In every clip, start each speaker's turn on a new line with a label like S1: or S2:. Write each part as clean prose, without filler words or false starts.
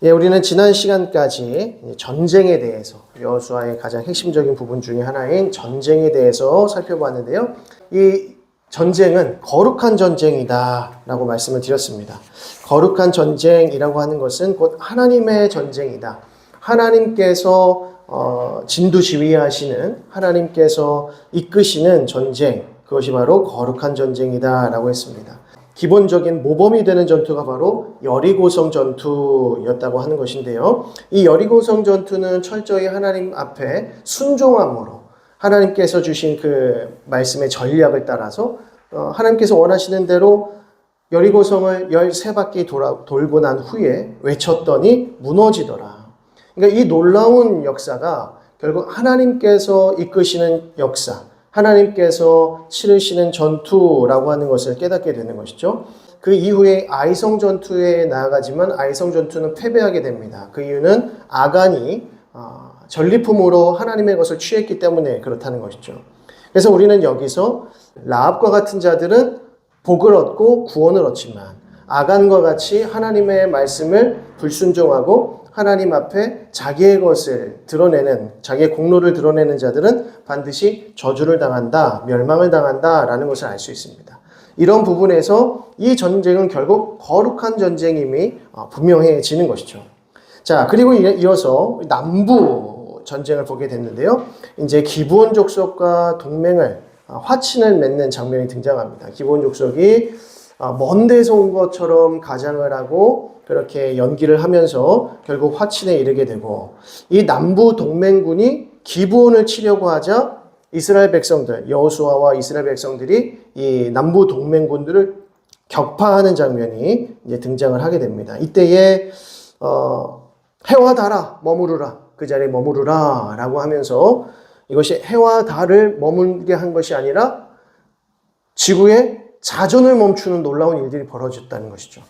S1: 예, 우리는 지난 시간까지 전쟁에 대해서 여호수아의 가장 핵심적인 부분 중에 하나인 전쟁에 대해서 살펴봤는데요. 이 전쟁은 거룩한 전쟁이다 라고 말씀을 드렸습니다. 거룩한 전쟁이라고 하는 것은 곧 하나님의 전쟁이다. 하나님께서 진두지휘하시는, 하나님께서 이끄시는 전쟁, 그것이 바로 거룩한 전쟁이다 라고 했습니다. 기본적인 모범이 되는 전투가 바로 여리고성 전투였다고 하는 것인데요. 이 여리고성 전투는 철저히 하나님 앞에 순종함으로 하나님께서 주신 그 말씀의 전략을 따라서 하나님께서 원하시는 대로 여리고성을 13바퀴 돌고 난 후에 외쳤더니 무너지더라. 그러니까 이 놀라운 역사가 결국 하나님께서 이끄시는 역사, 하나님께서 치르시는 전투라고 하는 것을 깨닫게 되는 것이죠. 그 이후에 아이성 전투에 나아가지만 아이성 전투는 패배하게 됩니다. 그 이유는 아간이 전리품으로 하나님의 것을 취했기 때문에 그렇다는 것이죠. 그래서 우리는 여기서 라합과 같은 자들은 복을 얻고 구원을 얻지만 아간과 같이 하나님의 말씀을 불순종하고 하나님 앞에 자기의 것을 드러내는, 자기의 공로를 드러내는 자들은 반드시 저주를 당한다, 멸망을 당한다 라는 것을 알 수 있습니다. 이런 부분에서 이 전쟁은 결국 거룩한 전쟁임이 분명해지는 것이죠. 자, 그리고 이어서 남부 전쟁을 보게 됐는데요. 이제 기브온 족속과 동맹을, 화친을 맺는 장면이 등장합니다. 기브온 족속이 먼 데서 온 것처럼 가장을 하고 그렇게 연기를 하면서 결국 화친에 이르게 되고, 이 남부 동맹군이 기브온을 치려고 하자 이스라엘 백성들, 여호수아와 이스라엘 백성들이 이 남부 동맹군들을 격파하는 장면이 이제 등장을 하게 됩니다. 이때에 해와 달아 머무르라, 그 자리에 머무르라 라고 하면서 이것이 해와 달을 머물게 한 것이 아니라 지구의 자전을 멈추는 놀라운 일들이 벌어졌다는 것이죠.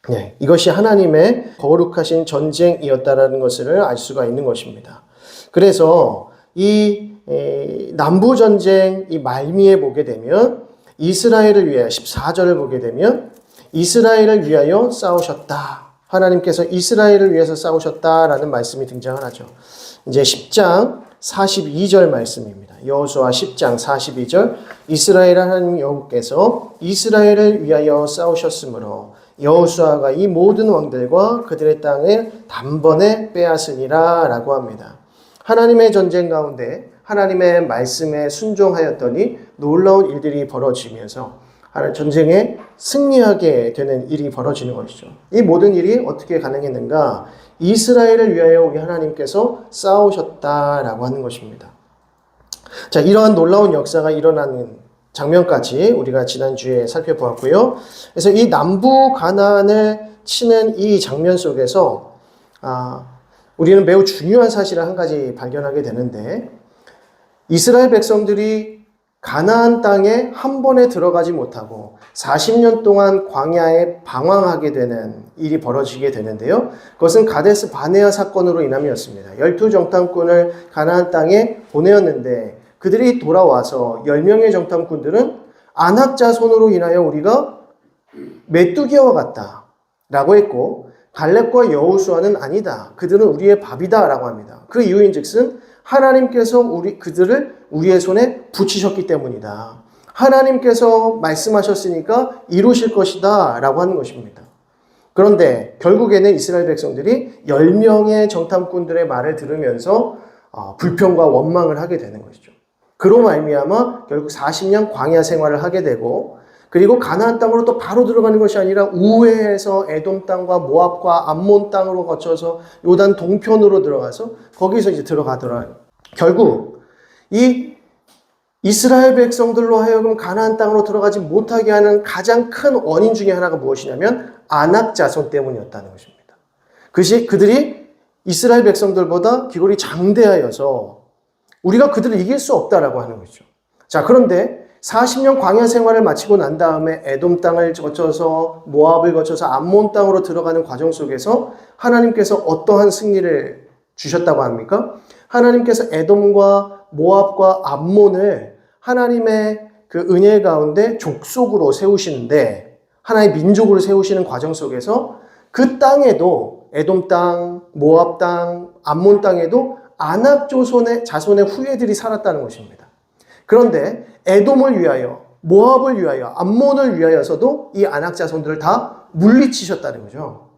S1: 네, 이것이 하나님의 거룩하신 전쟁이었다라는 것을 알 수가 있는 것입니다. 그래서 이 남부 전쟁 이 말미에 보게 되면 이스라엘을 위하여 14절을 보게 되면 이스라엘을 위하여 싸우셨다. 하나님께서 이스라엘을 위해서 싸우셨다라는 말씀이 등장을 하죠. 이제 10장 42절 말씀입니다. 여호수아 10장 42절 이스라엘 하나님 여호께서 이스라엘을 위하여 싸우셨으므로 여호수아가 이 모든 왕들과 그들의 땅을 단번에 빼앗으니라 라고 합니다. 하나님의 전쟁 가운데 하나님의 말씀에 순종하였더니 놀라운 일들이 벌어지면서 전쟁에 승리하게 되는 일이 벌어지는 것이죠. 이 모든 일이 어떻게 가능했는가? 이스라엘을 위하여 우리 하나님께서 싸우셨다라고 하는 것입니다. 자, 이러한 놀라운 역사가 일어나는 장면까지 우리가 지난주에 살펴보았고요. 그래서 이 남부 가나안을 치는 이 장면 속에서 우리는 매우 중요한 사실을 한 가지 발견하게 되는데, 이스라엘 백성들이 가나안 땅에 한 번에 들어가지 못하고 40년 동안 광야에 방황하게 되는 일이 벌어지게 되는데요. 그것은 가데스 바네아 사건으로 인함이었습니다. 12정탐꾼을 가나안 땅에 보내었는데 그들이 돌아와서 10명의 정탐꾼들은 아낙 자손으로 인하여 우리가 메뚜기와 같다 라고 했고, 갈렙과 여호수아는 아니다, 그들은 우리의 밥이다 라고 합니다. 그 이유인 즉슨 하나님께서 그들을 우리의 손에 붙이셨기 때문이다. 하나님께서 말씀하셨으니까 이루실 것이다 라고 하는 것입니다. 그런데 결국에는 이스라엘 백성들이 10명의 정탐꾼들의 말을 들으면서 불평과 원망을 하게 되는 것이죠. 그로 말미암아 결국 40년 광야 생활을 하게 되고, 그리고 가나안 땅으로 또 바로 들어가는 것이 아니라 우회해서 에돔 땅과 모압과 암몬 땅으로 거쳐서 요단 동편으로 들어가서 거기서 이제 들어가더라. 결국 이 이스라엘 백성들로 하여금 가나안 땅으로 들어가지 못하게 하는 가장 큰 원인 중에 하나가 무엇이냐면 아낙 자손 때문이었다는 것입니다. 그들이 이스라엘 백성들보다 기골이 장대하여서 우리가 그들을 이길 수 없다라고 하는 거죠. 자, 그런데 40년 광야 생활을 마치고 난 다음에 에돔 땅을 거쳐서 모압을 거쳐서 암몬 땅으로 들어가는 과정 속에서 하나님께서 어떠한 승리를 주셨다고 합니까? 하나님께서 에돔과 모압과 암몬을 하나님의 그 은혜 가운데 족속으로 세우시는데, 하나의 민족으로 세우시는 과정 속에서 그 땅에도 에돔 땅, 모압 땅, 암몬 땅에도 아낙 자손의 후예들이 살았다는 것입니다. 그런데 에돔을 위하여, 모압을 위하여, 암몬을 위하여서도 이 아낙 자손들을 다 물리치셨다는 거죠.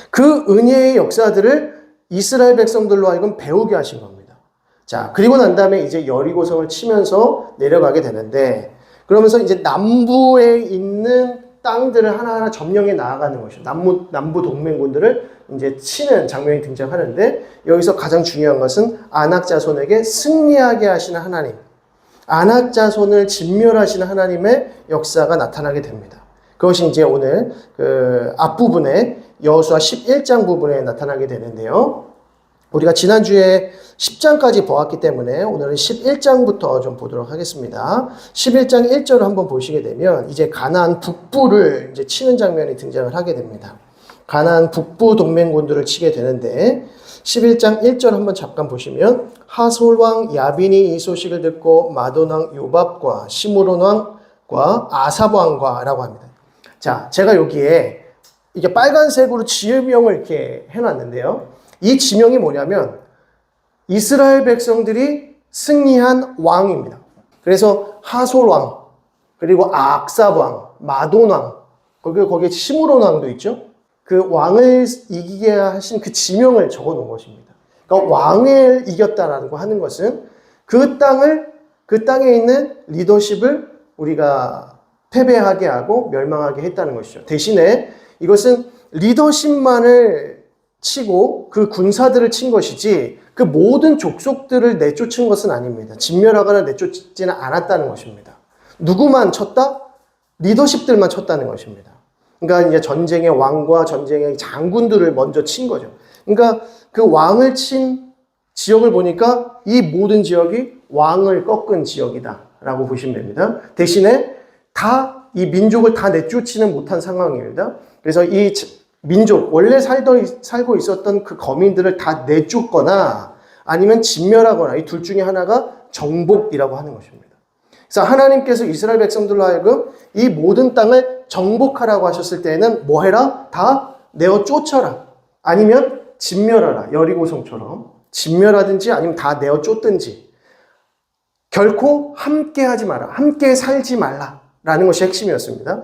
S1: 그 은혜의 역사들을 이스라엘 백성들로 하여금 배우게 하신 겁니다. 자, 그리고 난 다음에 이제 여리고성을 치면서 내려가게 되는데, 그러면서 이제 남부에 있는 땅들을 하나하나 점령해 나아가는 것이죠. 남부 동맹군들을 이제 치는 장면이 등장하는데, 여기서 가장 중요한 것은 아낙 자손에게 승리하게 하시는 하나님, 아낙 자손을 진멸하시는 하나님의 역사가 나타나게 됩니다. 그것이 이제 오늘 그 앞부분에 여호수아 11장 부분에 나타나게 되는데요. 우리가 지난주에 10장까지 보았기 때문에 오늘은 11장부터 좀 보도록 하겠습니다. 11장 1절을 한번 보시게 되면 이제 가나안 북부를 이제 치는 장면이 등장을 하게 됩니다. 가나안 북부 동맹군들을 치게 되는데 11장 1절 한번 잠깐 보시면 하솔 왕 야빈이 이 소식을 듣고 마돈 왕 요밥과 시므론 왕과 아삽 왕과 라고 합니다. 자, 제가 여기에 이게 빨간색으로 지명을 이렇게 해놨는데요. 이 지명이 뭐냐면 이스라엘 백성들이 승리한 왕입니다. 그래서 하솔 왕, 그리고 악삽 왕, 마돈 왕, 거기에 시므론 왕도 있죠. 그 왕을 이기게 하신 그 지명을 적어 놓은 것입니다. 그러니까 왕을 이겼다라고 하는 것은 그 땅에 있는 리더십을 우리가 패배하게 하고 멸망하게 했다는 것이죠. 대신에 이것은 리더십만을 치고 그 군사들을 친 것이지 그 모든 족속들을 내쫓은 것은 아닙니다. 진멸하거나 내쫓지는 않았다는 것입니다. 누구만 쳤다? 리더십들만 쳤다는 것입니다. 그러니까 이제 전쟁의 왕과 전쟁의 장군들을 먼저 친 거죠. 그러니까 그 왕을 친 지역을 보니까 이 모든 지역이 왕을 꺾은 지역이다라고 보시면 됩니다. 대신에 이 민족을 다 내쫓지는 못한 상황입니다. 그래서 이 민족, 원래 살고 있었던 그 거민들을 다 내쫓거나 아니면 진멸하거나 이 둘 중에 하나가 정복이라고 하는 것입니다. 그래서 하나님께서 이스라엘 백성들로 하여금 이 모든 땅을 정복하라고 하셨을 때에는 뭐 해라? 다 내어 쫓아라. 아니면 진멸하라. 여리고성처럼 진멸하든지 아니면 다 내어 쫓든지 결코 함께 하지 마라. 함께 살지 말라라는 것이 핵심이었습니다.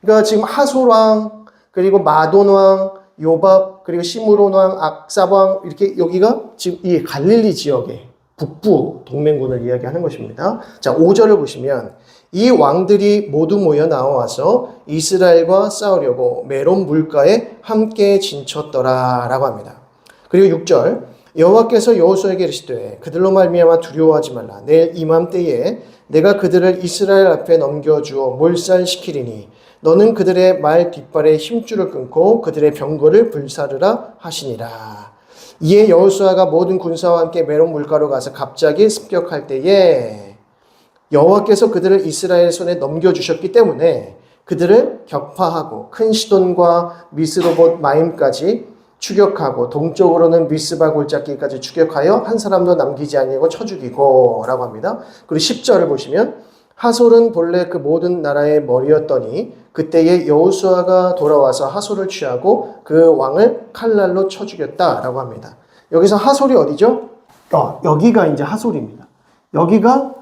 S1: 그러니까 지금 하솔 왕, 그리고 마돈 왕, 요밥, 그리고 시므론 왕, 악삽 왕, 이렇게 여기가 지금 이 갈릴리 지역의 북부 동맹군을 이야기하는 것입니다. 자, 5절을 보시면 이 왕들이 모두 모여 나와서 이스라엘과 싸우려고 메론 물가에 함께 진쳤더라 라고 합니다. 그리고 6절 여호와께서 여호수아에게 이르시되 그들로 말미암아 두려워하지 말라. 내일 이맘때에 내가 그들을 이스라엘 앞에 넘겨주어 몰살시키리니 너는 그들의 말 뒷발에 힘줄을 끊고 그들의 병거를 불사르라 하시니라. 이에 여호수아가 모든 군사와 함께 메론 물가로 가서 갑자기 습격할 때에 여호와께서 그들을 이스라엘 손에 넘겨주셨기 때문에 그들을 격파하고 큰 시돈과 미스로봇 마임까지 추격하고 동쪽으로는 미스바 골짜기까지 추격하여 한 사람도 남기지 아니하고 쳐 죽이고 라고 합니다. 그리고 10절을 보시면 하솔은 본래 그 모든 나라의 머리였더니 그때에 여호수아가 돌아와서 하솔을 취하고 그 왕을 칼날로 쳐 죽였다라고 합니다. 여기서 하솔이 어디죠? 여기가 이제 하솔입니다. 여기가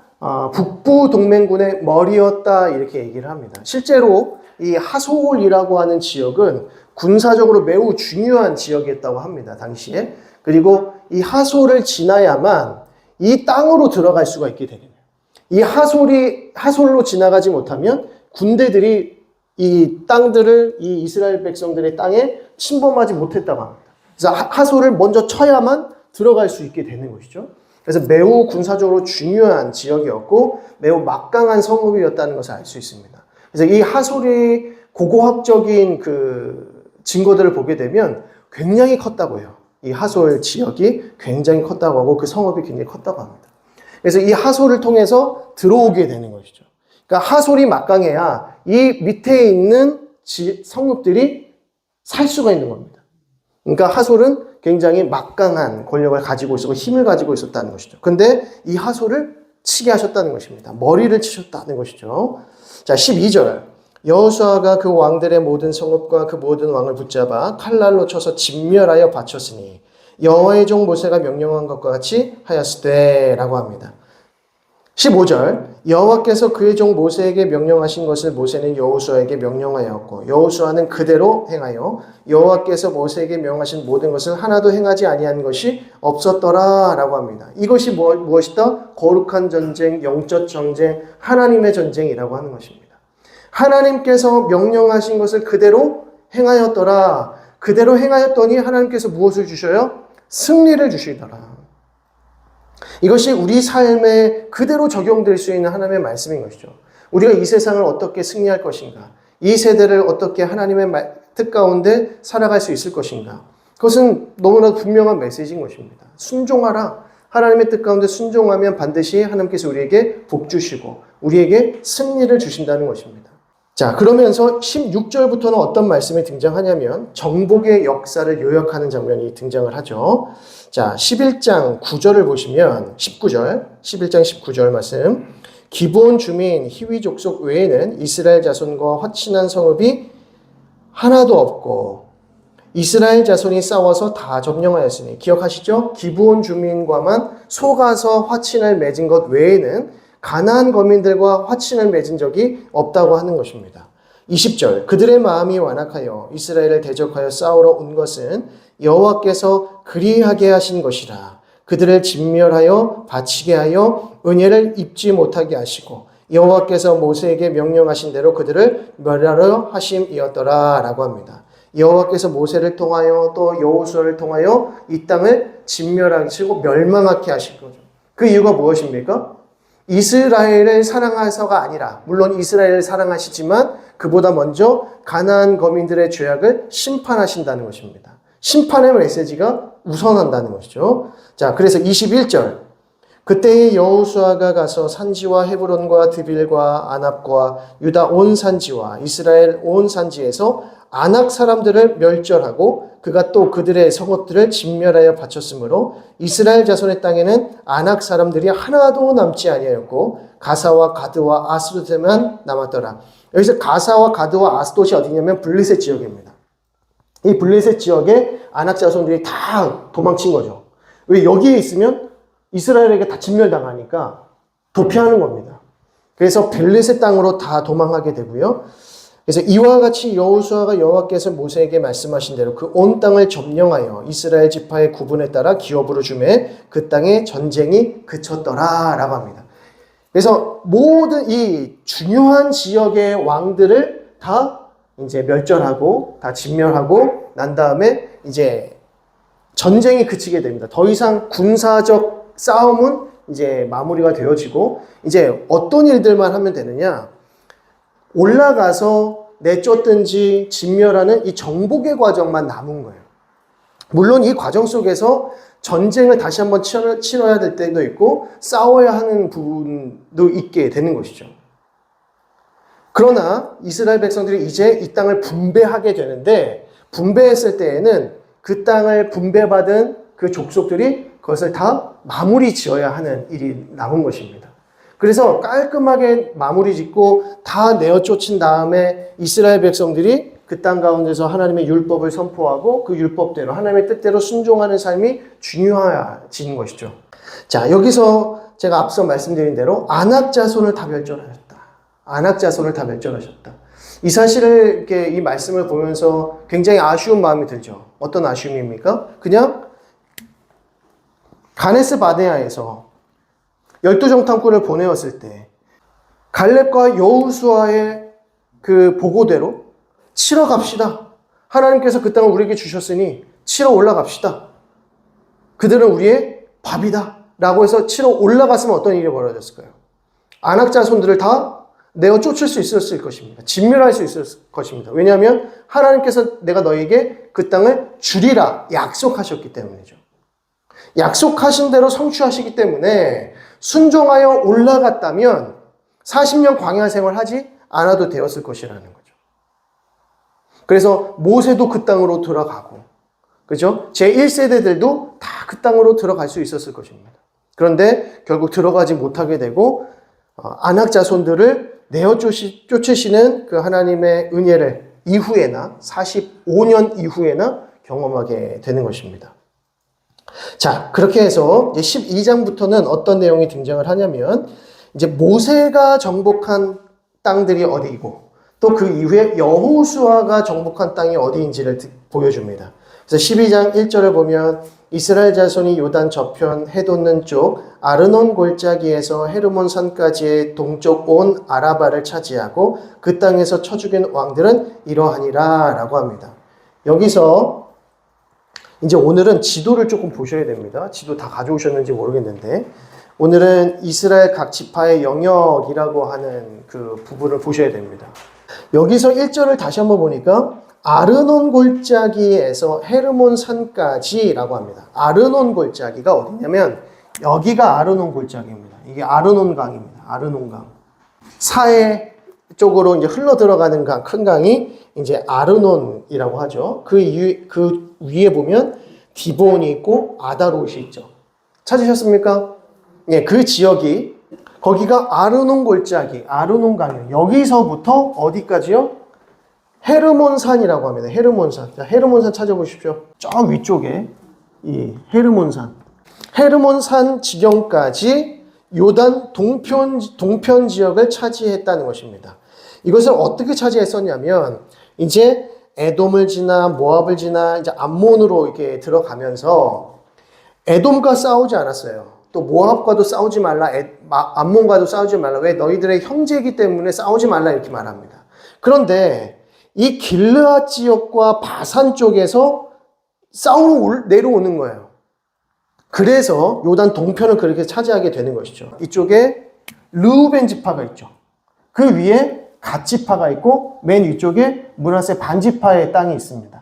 S1: 북부 동맹군의 머리였다 이렇게 얘기를 합니다. 실제로 이 하솔이라고 하는 지역은 군사적으로 매우 중요한 지역이었다고 합니다. 당시에. 그리고 이 하솔을 지나야만 이 땅으로 들어갈 수가 있게 되겠네요. 이 하솔로 지나가지 못하면 군대들이 이 땅들을 이 이스라엘 백성들의 땅에 침범하지 못했다고 합니다. 그래서 하솔을 먼저 쳐야만 들어갈 수 있게 되는 것이죠. 그래서 매우 군사적으로 중요한 지역이었고 매우 막강한 성읍이었다는 것을 알 수 있습니다. 그래서 이 하솔이 고고학적인 그 증거들을 보게 되면 굉장히 컸다고 해요. 이 하솔 지역이 굉장히 컸다고 하고 그 성읍이 굉장히 컸다고 합니다. 그래서 이 하솔을 통해서 들어오게 되는 것이죠. 그러니까 하솔이 막강해야 이 밑에 있는 성읍들이 살 수가 있는 겁니다. 그러니까 하솔은 굉장히 막강한 권력을 가지고 있었고 힘을 가지고 있었다는 것이죠. 근데 이 하솔을 치게 하셨다는 것입니다. 머리를 치셨다는 것이죠. 자, 12절. 여호수아가 그 왕들의 모든 성읍과 그 모든 왕을 붙잡아 칼날로 쳐서 진멸하여 바쳤으니 여호와의 종 모세가 명령한 것과 같이 하였으되라고 합니다. 15절 여호와께서 그의 종 모세에게 명령하신 것을 모세는 여호수아에게 명령하였고 여호수아는 그대로 행하여 여호와께서 모세에게 명하신 모든 것을 하나도 행하지 아니한 것이 없었더라라고 합니다. 이것이 무엇이다? 거룩한 전쟁, 영적 전쟁, 하나님의 전쟁이라고 하는 것입니다. 하나님께서 명령하신 것을 그대로 행하였더라. 그대로 행하였더니 하나님께서 무엇을 주셔요? 승리를 주시더라. 이것이 우리 삶에 그대로 적용될 수 있는 하나님의 말씀인 것이죠. 우리가 이 세상을 어떻게 승리할 것인가? 이 세대를 어떻게 하나님의 뜻 가운데 살아갈 수 있을 것인가? 그것은 너무나 분명한 메시지인 것입니다. 순종하라. 하나님의 뜻 가운데 순종하면 반드시 하나님께서 우리에게 복 주시고 우리에게 승리를 주신다는 것입니다. 자, 그러면서 16절부터는 어떤 말씀이 등장하냐면 정복의 역사를 요약하는 장면이 등장을 하죠. 자, 11장 9절을 보시면 11장 19절 말씀. 기브온 주민 히위 족속 외에는 이스라엘 자손과 화친한 성읍이 하나도 없고 이스라엘 자손이 싸워서 다 점령하였으니 기억하시죠? 기브온 주민과만 속아서 화친을 맺은 것 외에는 가나안 거민들과 화친을 맺은 적이 없다고 하는 것입니다. 20절 그들의 마음이 완악하여 이스라엘을 대적하여 싸우러 온 것은 여호와께서 그리하게 하신 것이라. 그들을 진멸하여 바치게 하여 은혜를 입지 못하게 하시고 여호와께서 모세에게 명령하신 대로 그들을 멸하려 하심이었더라 라고 합니다. 여호와께서 모세를 통하여 또 여호수아를 통하여 이 땅을 진멸하시고 멸망하게 하실 거죠. 그 이유가 무엇입니까? 이스라엘을 사랑하셔서가 아니라, 물론 이스라엘을 사랑하시지만 그보다 먼저 가나안 거민들의 죄악을 심판하신다는 것입니다. 심판의 메시지가 우선한다는 것이죠. 자, 그래서 21절 그때의 여호수아가 가서 산지와 헤브론과 드빌과 아납과 유다 온 산지와 이스라엘 온 산지에서 아낙 사람들을 멸절하고 그가 또 그들의 성읍들을 진멸하여 바쳤으므로 이스라엘 자손의 땅에는 아낙 사람들이 하나도 남지 아니하였고 가사와 가드와 아스돗에만 남았더라. 여기서 가사와 가드와 아스돗이 어디냐면 블레셋 지역입니다. 이 블레셋 지역에 아낙 자손들이 다 도망친 거죠. 왜? 여기에 있으면 이스라엘에게 다 진멸당하니까 도피하는 겁니다. 그래서 블레셋 땅으로 다 도망하게 되고요. 그래서 이와 같이 여호수아가 여호와께서 모세에게 말씀하신 대로 그 온 땅을 점령하여 이스라엘 지파의 구분에 따라 기업으로 주매 그 땅에 전쟁이 그쳤더라라고 합니다. 그래서 모든 이 중요한 지역의 왕들을 다 이제 멸절하고 다 진멸하고 난 다음에 이제 전쟁이 그치게 됩니다. 더 이상 군사적 싸움은 이제 마무리가 되어지고 이제 어떤 일들만 하면 되느냐? 올라가서 내쫓든지 진멸하는 이 정복의 과정만 남은 거예요. 물론 이 과정 속에서 전쟁을 다시 한번 치러야 될 때도 있고 싸워야 하는 부분도 있게 되는 것이죠. 그러나 이스라엘 백성들이 이제 이 땅을 분배하게 되는데 분배했을 때에는 그 땅을 분배받은 그 족속들이 그것을 다 마무리 지어야 하는 일이 남은 것입니다. 그래서 깔끔하게 마무리 짓고 다 내어 쫓은 다음에 이스라엘 백성들이 그 땅 가운데서 하나님의 율법을 선포하고 그 율법대로 하나님의 뜻대로 순종하는 삶이 중요해지는 것이죠. 자, 여기서 제가 앞서 말씀드린 대로 아낙 자손을 다 멸절하셨다. 아낙 자손을 다 멸절하셨다. 이 사실을 이렇게 이 말씀을 보면서 굉장히 아쉬운 마음이 들죠. 어떤 아쉬움입니까? 그냥 가네스 바네아에서 12정탐꾼을 보내었을 때 갈렙과 여호수아의 그 보고대로 치러 갑시다. 하나님께서 그 땅을 우리에게 주셨으니 치러 올라갑시다. 그들은 우리의 밥이다. 라고 해서 치러 올라갔으면 어떤 일이 벌어졌을까요? 아낙 자손들을 다 내어 쫓을 수 있었을 것입니다. 진멸할 수 있었을 것입니다. 왜냐하면 하나님께서 내가 너에게 그 땅을 주리라 약속하셨기 때문이죠. 약속하신 대로 성취하시기 때문에 순종하여 올라갔다면 40년 광야 생활 하지 않아도 되었을 것이라는 거죠. 그래서 모세도 그 땅으로 들어가고, 그죠? 제1세대들도 다 그 땅으로 들어갈 수 있었을 것입니다. 그런데 결국 들어가지 못하게 되고, 아낙 자손들을 쫓으시는 그 하나님의 은혜를 이후에나 45년 이후에나 경험하게 되는 것입니다. 자, 그렇게 해서 이제 12장부터는 어떤 내용이 등장을 하냐면 이제 모세가 정복한 땅들이 어디이고 또 그 이후에 여호수아가 정복한 땅이 어디인지를 보여줍니다. 그래서 12장 1절을 보면 이스라엘 자손이 요단 저편 해돋는 쪽 아르논 골짜기에서 헤르몬 산까지의 동쪽 온 아라바를 차지하고 그 땅에서 쳐 죽인 왕들은 이러하니라 라고 합니다. 여기서 이제 오늘은 지도를 조금 보셔야 됩니다. 지도 다 가져오셨는지 모르겠는데 오늘은 이스라엘 각 지파의 영역이라고 하는 그 부분을 보셔야 됩니다. 여기서 1절을 다시 한번 보니까 아르논 골짜기에서 헤르몬 산까지라고 합니다. 아르논 골짜기가 어디냐면 여기가 아르논 골짜기입니다. 이게 아르논 강입니다. 아르논 강. 사해 쪽으로 이제 흘러 들어가는 강, 큰 강이 이제 아르논이라고 하죠. 그 위에 보면 디본이 있고 아다롯이 있죠. 찾으셨습니까? 예, 그 지역이 거기가 아르논 골짜기, 아르논 강이에요. 여기서부터 어디까지요? 헤르몬산이라고 합니다. 헤르몬산. 자, 헤르몬산 찾아보십시오. 저 위쪽에 이 헤르몬산. 헤르몬산 지경까지 요단 동편 지역을 차지했다는 것입니다. 이것을 어떻게 차지했었냐면 이제 에돔을 지나 모압을 지나 이제 암몬으로 이렇게 들어가면서 에돔과 싸우지 않았어요. 또 모압과도 싸우지 말라, 암몬과도 싸우지 말라. 왜? 너희들의 형제이기 때문에 싸우지 말라 이렇게 말합니다. 그런데 이 길르앗 지역과 바산 쪽에서 싸우러 내려오는 거예요. 그래서 요단 동편을 그렇게 차지하게 되는 것이죠. 이쪽에 르우벤 지파가 있죠. 그 위에 갓 지파가 있고 맨 위쪽에 므낫세 반 지파의 땅이 있습니다.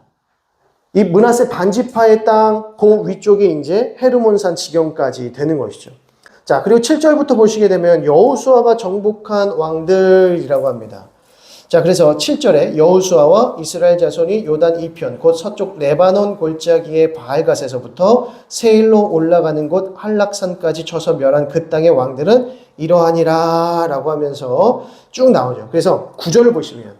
S1: 이 므낫세 반 지파의 땅, 그 위쪽에 이제 헤르몬산 지경까지 되는 것이죠. 자, 그리고 7절부터 보시게 되면 여호수아가 정복한 왕들이라고 합니다. 자, 그래서 7절에 여호수아와 이스라엘 자손이 요단 이편 곧 서쪽 레바논 골짜기의 바알갓에서부터 세일로 올라가는 곳 한락산까지 쳐서 멸한 그 땅의 왕들은 이러하니라 라고 하면서 쭉 나오죠. 그래서 9절을 보시면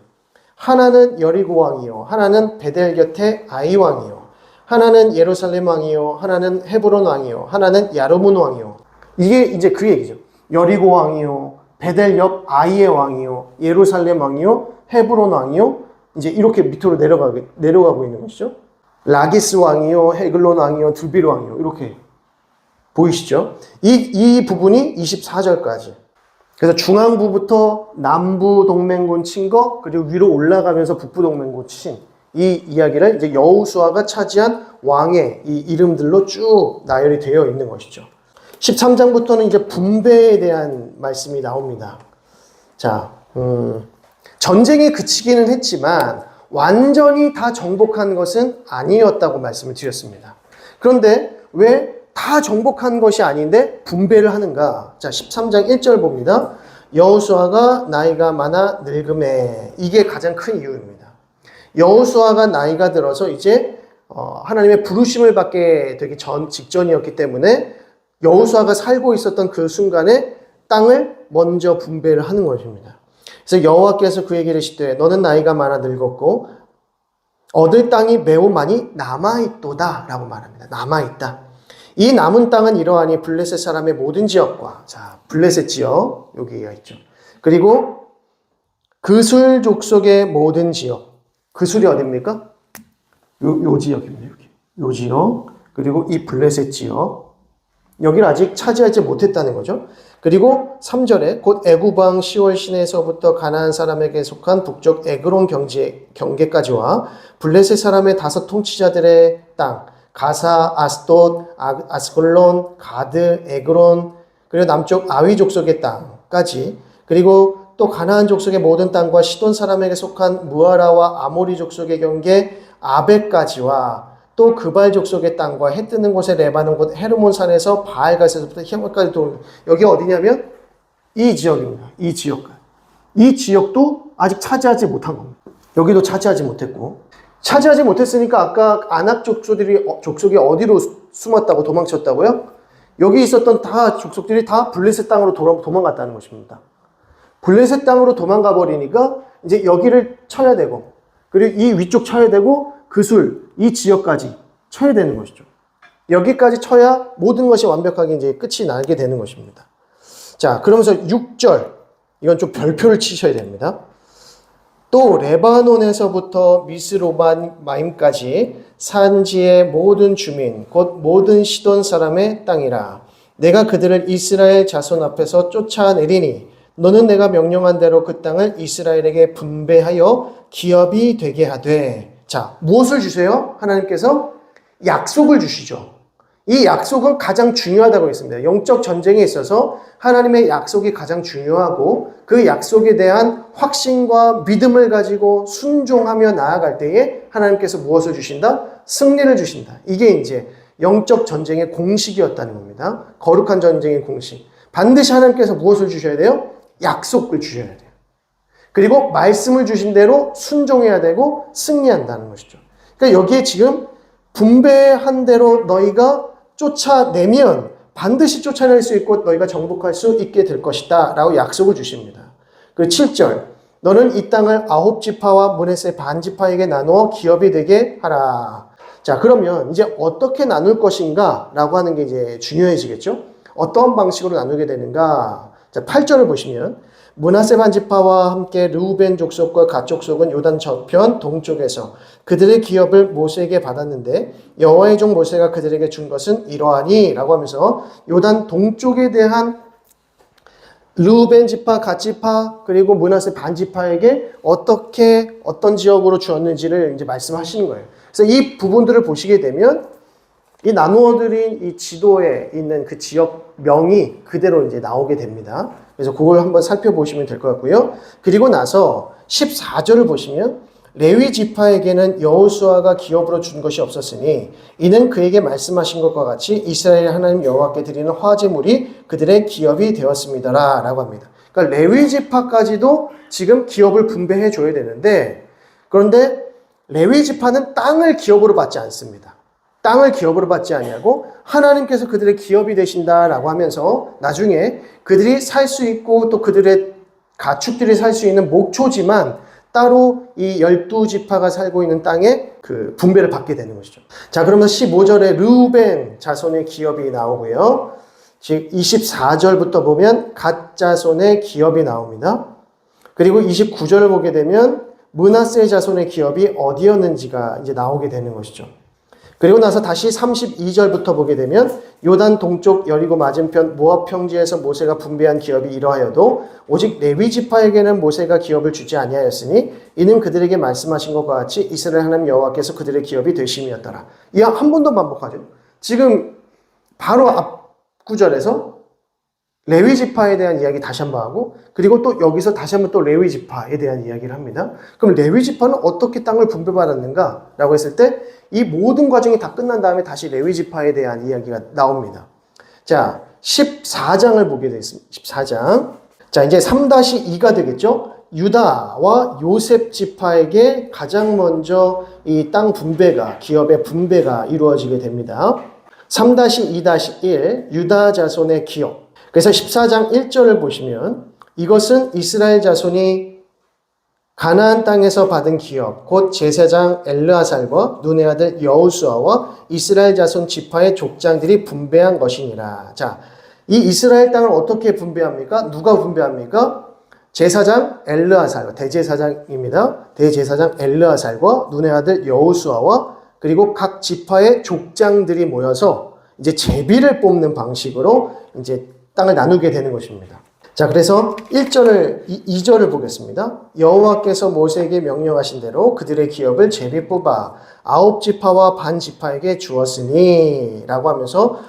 S1: 하나는 여리고 왕이요, 하나는 베델 곁에 아이 왕이요, 하나는 예루살렘 왕이요, 하나는 헤브론 왕이요, 하나는 야르문 왕이요. 이게 이제 그 얘기죠. 여리고 왕이요, 베델 옆 아이의 왕이요, 예루살렘 왕이요, 헤브론 왕이요. 이제 이렇게 밑으로 내려가고 있는 것이죠. 라기스 왕이요, 헤글론 왕이요, 두빌 왕이요. 이렇게 보이시죠? 이 부분이 24절까지. 그래서 중앙부부터 남부 동맹군 친 거, 그리고 위로 올라가면서 북부 동맹군 친 이 이야기를 이제 여호수아가 차지한 왕의 이 이름들로 쭉 나열이 되어 있는 것이죠. 13장부터는 이제 분배에 대한 말씀이 나옵니다. 자, 전쟁이 그치기는 했지만 완전히 다 정복한 것은 아니었다고 말씀을 드렸습니다. 그런데 왜 다 정복한 것이 아닌데 분배를 하는가? 자, 13장 1절 봅니다. 여호수아가 나이가 많아 늙음에. 이게 가장 큰 이유입니다. 여호수아가 나이가 들어서 이제 하나님의 부르심을 받게 되기 직전이었기 때문에 여호수아가 살고 있었던 그 순간에 땅을 먼저 분배를 하는 것입니다. 그래서 여호와께서 그에게 이르시되 너는 나이가 많아 늙었고 얻을 땅이 매우 많이 남아있도다 라고 말합니다. 남아있다. 이 남은 땅은 이러하니 블레셋 사람의 모든 지역과, 자, 블레셋 지역 여기가 있죠. 그리고 그술 족속의 모든 지역. 그술이 어디입니까? 요 지역입니다. 여기. 요 지역. 그리고 이 블레셋 지역. 여기를 아직 차지하지 못했다는 거죠. 그리고 3절에 곧 애굽 왕 시월 시내에서부터 가나안 사람에게 속한 북쪽 에그론 경계까지와 블레셋 사람의 5 통치자들의 땅, 가사, 아스돗, 아스글론, 가드, 에그론, 그리고 남쪽 아위 족속의 땅까지, 그리고 또 가나안 족속의 모든 땅과 시돈 사람에게 속한 무아라와 아모리 족속의 경계 아벡까지와 또 그발 족속의 땅과 해 뜨는 곳의 레바논 곳 헤르몬 산에서 바알갓에서부터 히말까지 도는, 여기 어디냐면 이 지역입니다. 이 지역까지. 이 지역도 아직 차지하지 못한 겁니다. 여기도 차지하지 못했고, 차지하지 못했으니까 아까 아낙 족속이 어디로 숨었다고 도망쳤다고요? 여기 있었던 다 족속들이 다 블레셋 땅으로 도망갔다는 것입니다. 블레셋 땅으로 도망가 버리니까 이제 여기를 쳐야 되고, 그리고 이 위쪽 쳐야 되고, 이 지역까지 쳐야 되는 것이죠. 여기까지 쳐야 모든 것이 완벽하게 이제 끝이 나게 되는 것입니다. 자, 그러면서 6절, 이건 좀 별표를 치셔야 됩니다. 또 레바논에서부터 미스로마임까지 산지의 모든 주민 곧 모든 시돈 사람의 땅이라. 내가 그들을 이스라엘 자손 앞에서 쫓아내리니 너는 내가 명령한 대로 그 땅을 이스라엘에게 분배하여 기업이 되게 하되. 자, 무엇을 주세요? 하나님께서 약속을 주시죠. 이 약속은 가장 중요하다고 했습니다. 영적 전쟁에 있어서 하나님의 약속이 가장 중요하고 그 약속에 대한 확신과 믿음을 가지고 순종하며 나아갈 때에 하나님께서 무엇을 주신다? 승리를 주신다. 이게 이제 영적 전쟁의 공식이었다는 겁니다. 거룩한 전쟁의 공식. 반드시 하나님께서 무엇을 주셔야 돼요? 약속을 주셔야 돼요. 그리고 말씀을 주신 대로 순종해야 되고 승리한다는 것이죠. 그러니까 여기에 지금 분배한 대로 너희가 쫓아내면 반드시 쫓아낼 수 있고 너희가 정복할 수 있게 될 것이다 라고 약속을 주십니다. 그리고 7절, 너는 이 땅을 9지파와 므낫세 반지파에게 나누어 기업이 되게 하라. 자, 그러면 이제 어떻게 나눌 것인가 라고 하는 게 이제 중요해지겠죠. 어떤 방식으로 나누게 되는가. 자, 8절을 보시면 므낫세 반지파와 함께 르우벤 족속과 갓 족속은 요단 저편 동쪽에서 그들의 기업을 모세에게 받았는데 여호와의 종 모세가 그들에게 준 것은 이러하니 라고 하면서 요단 동쪽에 대한 르우벤 지파, 갓 지파 그리고 므낫세 반지파에게 어떤 지역으로 주었는지를 이제 말씀하시는 거예요. 그래서 이 부분들을 보시게 되면 이 나누어드린 이 지도에 있는 그 지역명이 그대로 이제 나오게 됩니다. 그래서 그걸 한번 살펴보시면 될 것 같고요. 그리고 나서 14절을 보시면 레위 지파에게는 여호수아가 기업으로 준 것이 없었으니 이는 그에게 말씀하신 것과 같이 이스라엘 하나님 여호와께 드리는 화제물이 그들의 기업이 되었습니다라 라고 합니다. 그러니까 레위 지파까지도 지금 기업을 분배해 줘야 되는데 그런데 레위 지파는 땅을 기업으로 받지 않습니다. 땅을 기업으로 받지 아니하고 하나님께서 그들의 기업이 되신다라고 하면서 나중에 그들이 살 수 있고 또 그들의 가축들이 살 수 있는 목초지만 따로 이 12지파가 살고 있는 땅에 그 분배를 받게 되는 것이죠. 자, 그러면 15절에 르우벤 자손의 기업이 나오고요. 즉 24절부터 보면 갓 자손의 기업이 나옵니다. 그리고 29절을 보게 되면 므낫세 자손의 기업이 어디였는지가 이제 나오게 되는 것이죠. 그리고 나서 다시 32절부터 보게 되면 요단 동쪽 여리고 맞은편 모압 평지에서 모세가 분배한 기업이 이러하여도 오직 레위 지파에게는 모세가 기업을 주지 아니하였으니 이는 그들에게 말씀하신 것과 같이 이스라엘 하나님 여호와께서 그들의 기업이 되심이었더라. 이 한 번 더 반복하죠. 지금 바로 앞 구절에서 레위 지파에 대한 이야기 다시 한번 하고 그리고 또 여기서 다시 한번 또 레위 지파에 대한 이야기를 합니다. 그럼 레위 지파는 어떻게 땅을 분배받았는가? 라고 했을 때 이 모든 과정이 다 끝난 다음에 다시 레위 지파에 대한 이야기가 나옵니다. 자, 14장을 보게 되겠습니다. 14장. 자, 이제 3-2가 되겠죠? 유다와 요셉 지파에게 가장 먼저 이 땅 분배가, 기업의 분배가 이루어지게 됩니다. 3-2-1, 유다 자손의 기업. 그래서 14장 1절을 보시면 이것은 이스라엘 자손이 가나안 땅에서 받은 기업, 곧 제사장 엘르아살과 눈의 아들 여호수아와 이스라엘 자손 지파의 족장들이 분배한 것이니라. 자, 이 이스라엘 땅을 어떻게 분배합니까? 누가 분배합니까? 제사장 엘르아살, 대제사장입니다. 대제사장 엘르아살과 눈의 아들 여호수아와 그리고 각 지파의 족장들이 모여서 이제 제비를 뽑는 방식으로 이제 땅을 나누게 되는 것입니다. 자, 그래서 2절을 보겠습니다. 여호와께서 모세에게 명령하신 대로 그들의 기업을 제비 뽑아 9지파와 반지파에게 주었으니 라고 하면서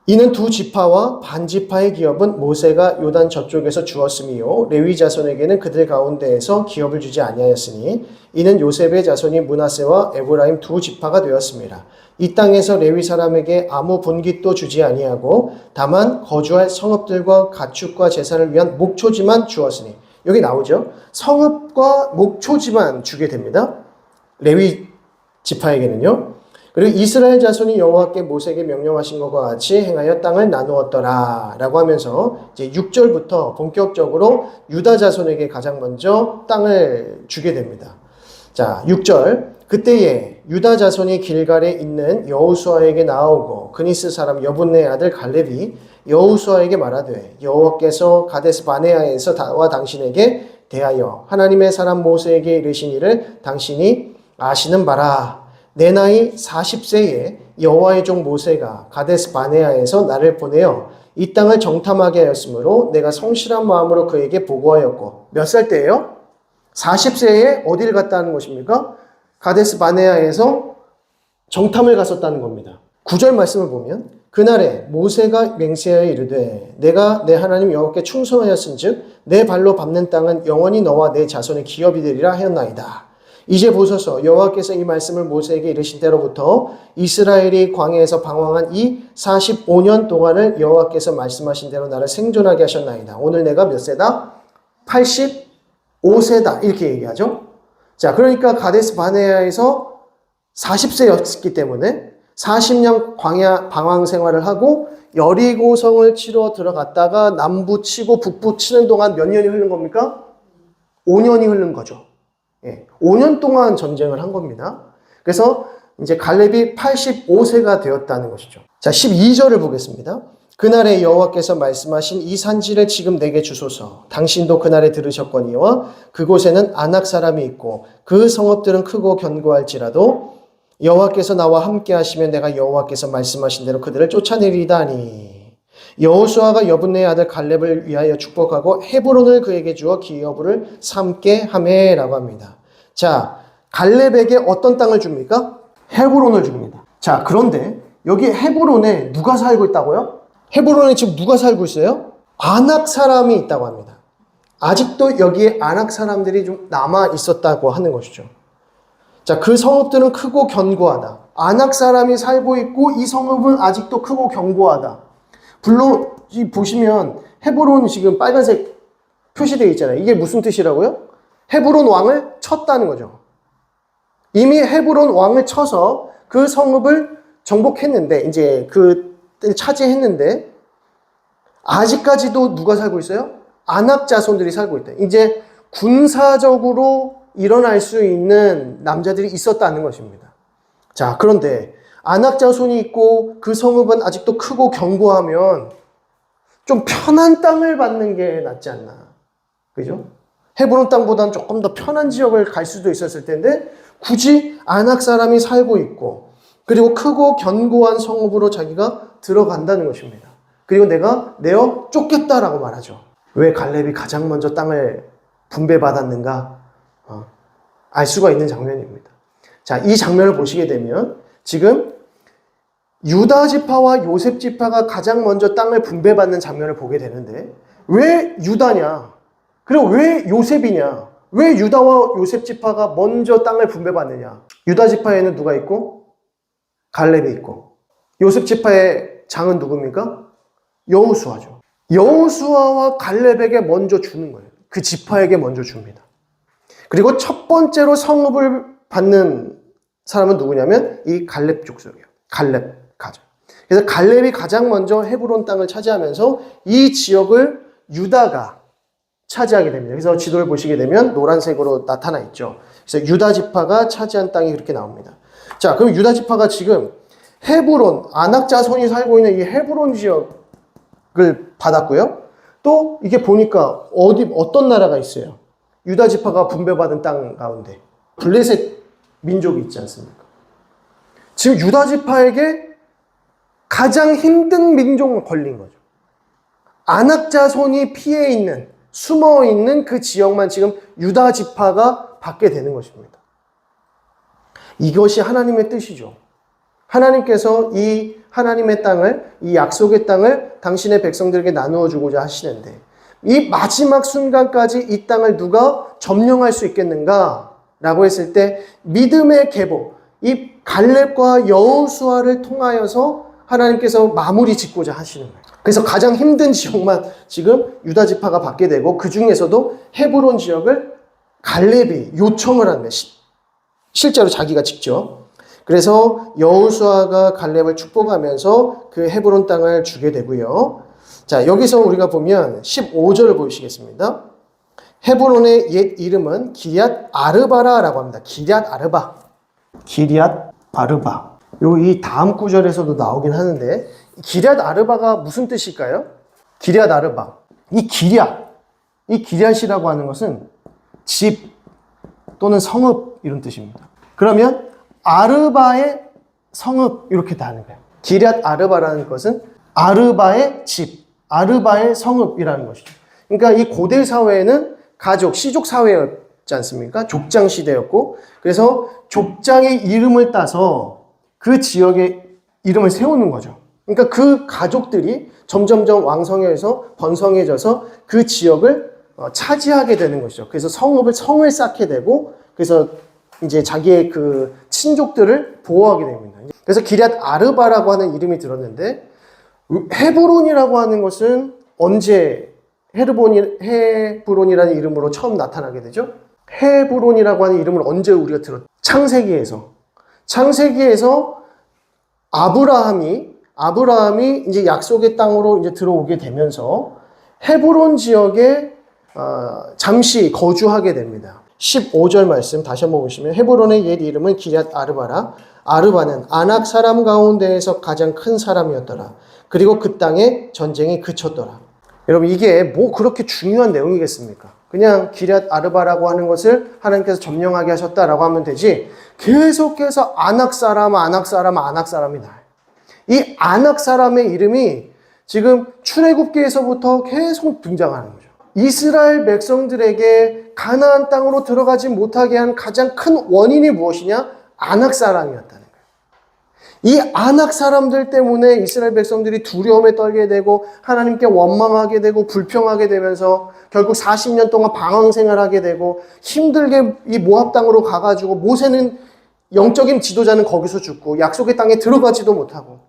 S1: 이는 2지파와 반지파의 기업은 모세가 요단 저쪽에서 주었으며 레위 자손에게는 그들 가운데에서 기업을 주지 아니하였으니 이는 요셉의 자손이 므낫세와 에브라임 2지파가 되었습니다. 이 땅에서 레위 사람에게 아무 분깃도 주지 아니하고 다만 거주할 성읍들과 가축과 제사를 위한 목초지만 주었으니 여기 나오죠. 성읍과 목초지만 주게 됩니다. 레위 지파에게는요. 그리고 이스라엘 자손이 여호와께 모세에게 명령하신 것과 같이 행하여 땅을 나누었더라 라고 하면서 이제 6절부터 본격적으로 유다 자손에게 가장 먼저 땅을 주게 됩니다. 자, 6절. 그때에 유다 자손이 길갈에 있는 여호수아에게 나오고 그니스 사람 여분네 아들 갈렙이 여호수아에게 말하되 여호와께서 가데스 바네아에서 나와 당신에게 대하여 하나님의 사람 모세에게 이르신 일을 당신이 아시는 바라. 내 나이 40세에 여호와의 종 모세가 가데스 바네아에서 나를 보내어 이 땅을 정탐하게 하였으므로 내가 성실한 마음으로 그에게 보고하였고. 몇 살 때예요? 40세에 어디를 갔다 하는 것입니까? 가데스 바네아에서 정탐을 갔었다는 겁니다. 9절 말씀을 보면 그날에 모세가 맹세하여 이르되 내가 내 하나님 여호와께 충성하였은즉 내 발로 밟는 땅은 영원히 너와 내 자손의 기업이 되리라 하였나이다. 이제 보소서 여호와께서 이 말씀을 모세에게 이르신 때로부터 이스라엘이 광야에서 방황한 이 45년 동안을 여호와께서 말씀하신 대로 나를 생존하게 하셨나이다. 오늘 내가 몇 세다? 85세다. 이렇게 얘기하죠. 자, 그러니까 가데스 바네아에서 40세였기 때문에 40년 광야 방황 생활을 하고 여리고성을 치러 들어갔다가 남부 치고 북부 치는 동안 몇 년이 흐른 겁니까? 5년이 흐른 거죠. 예, 5년 동안 전쟁을 한 겁니다. 그래서 이제 갈렙이 85세가 되었다는 것이죠. 자, 12절을 보겠습니다. 그날에 여호와께서 말씀하신 이 산지를 지금 내게 주소서. 당신도 그날에 들으셨거니와 그곳에는 아낙 사람이 있고 그 성읍들은 크고 견고할지라도 여호와께서 나와 함께 하시면 내가 여호와께서 말씀하신 대로 그들을 쫓아내리다 하니 여호수아가 여분네의 아들 갈렙을 위하여 축복하고 헤브론을 그에게 주어 기업을 삼게 하매라고 합니다. 자, 갈렙에게 어떤 땅을 줍니까? 헤브론을 줍니다. 자, 그런데 여기 헤브론에 누가 살고 있다고요? 헤브론에 지금 누가 살고 있어요? 아낙 사람이 있다고 합니다. 아직도 여기에 아낙 사람들이 좀 남아 있었다고 하는 것이죠. 자, 그 성읍들은 크고 견고하다. 아낙 사람이 살고 있고 이 성읍은 아직도 크고 견고하다. 물론 보시면 헤브론 지금 빨간색 표시되어 있잖아요. 이게 무슨 뜻이라고요? 헤브론 왕을 쳤다는 거죠. 이미 헤브론 왕을 쳐서 그 성읍을 정복했는데 이제 그 차지했는데 아직까지도 누가 살고 있어요? 아낙 자손들이 살고 있다. 이제 군사적으로 일어날 수 있는 남자들이 있었다는 것입니다. 자, 그런데 아낙 자손이 있고 그 성읍은 아직도 크고 견고하면 좀 편한 땅을 받는 게 낫지 않나. 그죠? 헤브론 땅보다는 조금 더 편한 지역을 갈 수도 있었을 텐데 굳이 아낙 사람이 살고 있고 그리고 크고 견고한 성읍으로 자기가 들어간다는 것입니다. 그리고 내가 내어 쫓겠다라고 말하죠. 왜 갈렙이 가장 먼저 땅을 분배받았는가? 알 수가 있는 장면입니다. 자, 이 장면을 보시게 되면 지금 유다 지파와 요셉 지파가 가장 먼저 땅을 분배받는 장면을 보게 되는데 왜 유다냐? 그리고 왜 요셉이냐? 왜 유다와 요셉 지파가 먼저 땅을 분배받느냐? 유다 지파에는 누가 있고? 갈렙이 있고. 요셉 지파의 장은 누굽니까? 여호수아죠. 여호수아와 갈렙에게 먼저 주는 거예요. 그 지파에게 먼저 줍니다. 그리고 첫 번째로 성읍을 받는 사람은 누구냐면 이 갈렙 족속이에요. 갈렙 가족. 그래서 갈렙이 가장 먼저 헤브론 땅을 차지하면서 이 지역을 유다가 차지하게 됩니다. 그래서 지도를 보시게 되면 노란색으로 나타나 있죠. 그래서 유다 지파가 차지한 땅이 그렇게 나옵니다. 자, 그럼 유다 지파가 지금 헤브론, 아낙 자손이 살고 있는 이 헤브론 지역을 받았고요. 또 이게 보니까 어떤 나라가 있어요? 유다 지파가 분배받은 땅 가운데 블레셋 민족이 있지 않습니까? 지금 유다 지파에게 가장 힘든 민족을 걸린 거죠. 아낙 자손이 피해 있는, 숨어 있는 그 지역만 지금 유다 지파가 받게 되는 것입니다. 이것이 하나님의 뜻이죠. 하나님께서 이 하나님의 땅을, 이 약속의 땅을 당신의 백성들에게 나누어 주고자 하시는데 이 마지막 순간까지 이 땅을 누가 점령할 수 있겠는가? 라고 했을 때 믿음의 계보, 이 갈렙과 여호수아를 통하여서 하나님께서 마무리 짓고자 하시는 거예요. 그래서 가장 힘든 지역만 지금 유다 지파가 받게 되고 그 중에서도 헤브론 지역을 갈렙이 요청을 한 거예요. 실제로 자기가 직접. 그래서 여호수아가 갈렙을 축복하면서 그 헤브론 땅을 주게 되고요. 자, 여기서 우리가 보면 15절을 보시겠습니다. 헤브론의 옛 이름은 기럇 아르바라라고 합니다. 기럇 아르바. 기럇 아르바. 이 다음 구절에서도 나오긴 하는데 기럇 아르바가 무슨 뜻일까요? 기럇 아르바. 이 기럇이라고 하는 것은 집 또는 성읍 이런 뜻입니다. 그러면 아르바의 성읍 이렇게 다 하는 거예요. 기럇 아르바라는 것은 아르바의 집, 아르바의 성읍이라는 것이죠. 그러니까 이 고대 사회에는 가족, 시족 사회였지 않습니까? 족장 시대였고, 그래서 족장의 이름을 따서 그 지역의 이름을 세우는 거죠. 그러니까 그 가족들이 점점점 왕성해서 번성해져서 그 지역을 차지하게 되는 것이죠. 그래서 성을 쌓게 되고, 그래서 이제 자기의 그 친족들을 보호하게 됩니다. 그래서 기럇 아르바라고 하는 이름이 들었는데, 헤브론이라고 하는 것은 언제 헤브론이라는 이름으로 처음 나타나게 되죠? 헤브론이라고 하는 이름을 언제 우리가 들었죠? 창세기에서 아브라함이 이제 약속의 땅으로 이제 들어오게 되면서 헤브론 지역에 잠시 거주하게 됩니다. 15절 말씀 다시 한번 보시면 헤브론의 옛 이름은 기럇 아르바라. 아르바는 아낙 사람 가운데에서 가장 큰 사람이었더라. 그리고 그 땅에 전쟁이 그쳤더라. 여러분 이게 뭐 그렇게 중요한 내용이겠습니까? 그냥 기럇 아르바라고 하는 것을 하나님께서 점령하게 하셨다라고 하면 되지 계속해서 아낙 사람이 나요. 이 아낙 사람의 이름이 지금 출애굽기에서부터 계속 등장하는 거죠. 이스라엘 백성들에게 가나안 땅으로 들어가지 못하게 한 가장 큰 원인이 무엇이냐? 아낙 사람이었다는 거예요. 이 아낙 사람들 때문에 이스라엘 백성들이 두려움에 떨게 되고 하나님께 원망하게 되고 불평하게 되면서 결국 40년 동안 방황 생활하게 되고 힘들게 이 모압 땅으로 가가지고 모세는 영적인 지도자는 거기서 죽고 약속의 땅에 들어가지도 못하고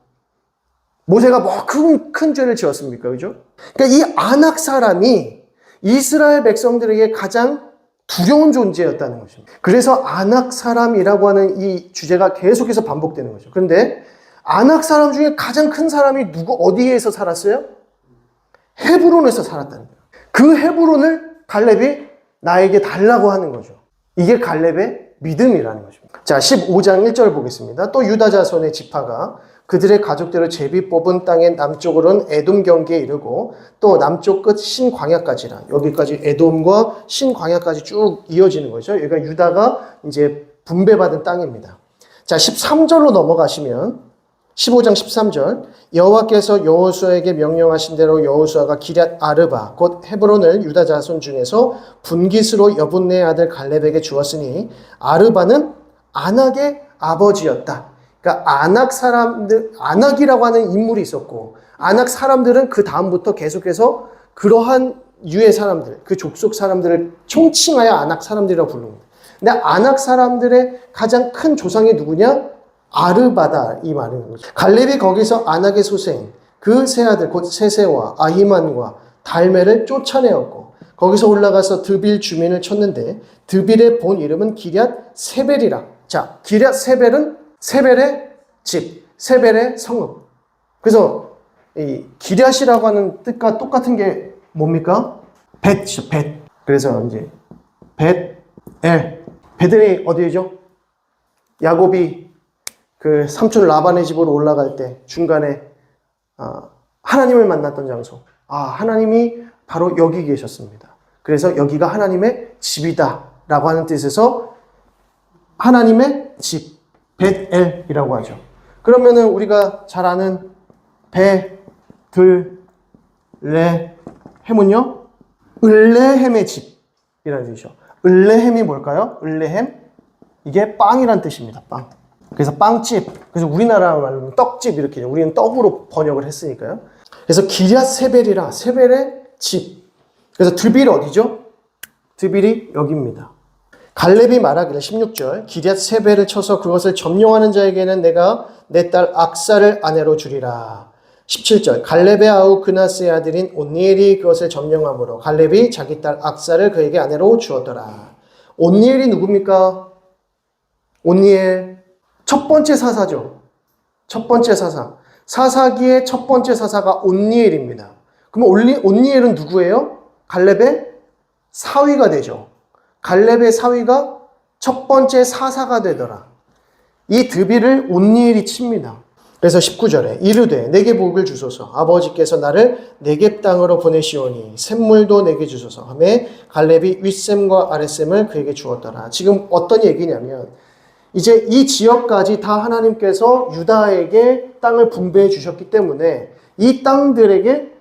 S1: 모세가 뭐 큰 죄를 지었습니까? 그죠? 그러니까 이 아낙 사람이 이스라엘 백성들에게 가장 두려운 존재였다는 것입니다. 그래서 아낙 사람이라고 하는 이 주제가 계속해서 반복되는 거죠. 그런데 아낙 사람 중에 가장 큰 사람이 어디에서 살았어요? 헤브론에서 살았다는 거예요. 그 헤브론을 갈렙이 나에게 달라고 하는 거죠. 이게 갈렙의 믿음이라는 것입니다. 자, 15장 1절 보겠습니다. 또 유다 자손의 지파가 그들의 가족들을 제비 뽑은 땅의 남쪽으로는 에돔 경계에 이르고 또 남쪽 끝 신광야까지라. 여기까지 에돔과 신광야까지 쭉 이어지는 거죠. 여기가 유다가 이제 분배받은 땅입니다. 자, 13절로 넘어가시면 15장 13절 여호와께서 여호수아에게 명령하신 대로 여호수아가 기럇 아르바 곧 헤브론을 유다 자손 중에서 분깃으로 여분네의 아들 갈렙에게 주었으니 아르바는 아낙의 아버지였다. 그러니까 아낙이라고 하는 인물이 있었고 아낙 사람들은 그 다음부터 계속해서 그러한 유의 사람들, 그 족속 사람들을 총칭하여 아낙 사람들이라고 부릅니다. 근데 아낙 사람들의 가장 큰 조상이 누구냐? 아르바다 이 말인 거죠. 갈렙이 거기서 아낙의 소생 그 세 아들 곧 세세와 아히만과 달메를 쫓아내었고 거기서 올라가서 드빌 주민을 쳤는데 드빌의 본 이름은 기럇 세벨이라. 자, 기럇 세벨은 세벨의 집, 세벨의 성읍. 그래서 이 기럇이라고 하는 뜻과 똑같은 게 뭡니까? 벳이죠, 벳. 그래서 이제 벳엘. 베들이 어디죠? 야곱이 그 삼촌 라반의 집으로 올라갈 때 중간에 하나님을 만났던 장소. 하나님이 바로 여기 계셨습니다. 그래서 여기가 하나님의 집이다라고 하는 뜻에서 하나님의 집, 벳엘이라고 하죠. 그러면은 우리가 잘 아는 베들레헴은요, 을레헴의 집이라는 뜻이죠. 을레헴이 뭘까요? 을레헴 이게 빵이란 뜻입니다. 빵. 그래서 빵집. 그래서 우리나라 말로는 떡집 이렇게 우리는 떡으로 번역을 했으니까요. 그래서 기럇 세벨이라 세벨의 집. 그래서 드빌 어디죠? 드빌이 여기입니다. 갈렙이 말하기를 16절 기럇 세벨을 쳐서 그것을 점령하는 자에게는 내가 내 딸 악사를 아내로 주리라. 17절 갈렙의 아우 그나스의 아들인 온니엘이 그것을 점령함으로 갈렙이 자기 딸 악사를 그에게 아내로 주었더라. 온니엘이 누굽니까? 온니엘 첫 번째 사사죠. 첫 번째 사사. 사사기의 첫 번째 사사가 온니엘입니다. 그럼 온니엘은 누구예요? 갈렙의 사위가 되죠. 갈렙의 사위가 첫 번째 사사가 되더라. 이 드비를 온니엘이 칩니다. 그래서 19절에 이르되 내게 복을 주소서 아버지께서 나를 네겝 땅으로 보내시오니 샘물도 내게 주소서 하매 갈렙이 윗샘과 아랫샘을 그에게 주었더라. 지금 어떤 얘기냐면 이제 이 지역까지 다 하나님께서 유다에게 땅을 분배해 주셨기 때문에 이 땅들에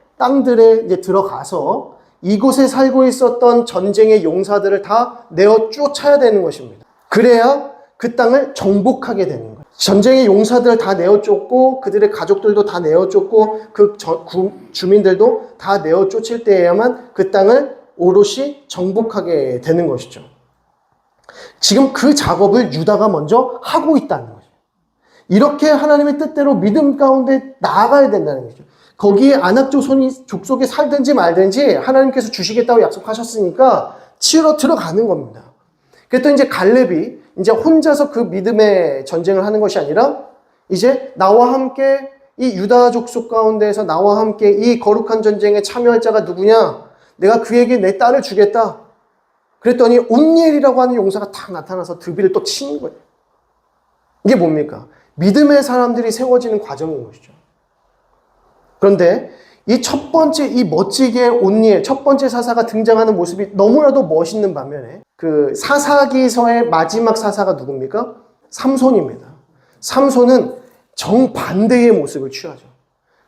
S1: 이제 들어가서 이곳에 살고 있었던 전쟁의 용사들을 다 내어 쫓아야 되는 것입니다. 그래야 그 땅을 정복하게 되는 거예요. 전쟁의 용사들을 다 내어 쫓고 그들의 가족들도 다 내어 쫓고 그 주민들도 다 내어 쫓을 때에야만 그 땅을 오롯이 정복하게 되는 것이죠. 지금 그 작업을 유다가 먼저 하고 있다는 거죠. 이렇게 하나님의 뜻대로 믿음 가운데 나아가야 된다는 거죠. 거기에 아낙 족속이 살든지 말든지 하나님께서 주시겠다고 약속하셨으니까 치러 들어가는 겁니다. 그랬더니 이제 갈렙이 이제 혼자서 그 믿음의 전쟁을 하는 것이 아니라 이제 나와 함께 이 유다 족속 가운데에서 나와 함께 이 거룩한 전쟁에 참여할 자가 누구냐? 내가 그에게 내 딸을 주겠다. 그랬더니 온니엘이라고 하는 용사가 탁 나타나서 드비를 또 치는 거예요. 이게 뭡니까? 믿음의 사람들이 세워지는 과정인 것이죠. 그런데 이 첫 번째 이 멋지게 온니엘 첫 번째 사사가 등장하는 모습이 너무나도 멋있는 반면에 그 사사기서의 마지막 사사가 누굽니까? 삼손입니다. 삼손은 정반대의 모습을 취하죠.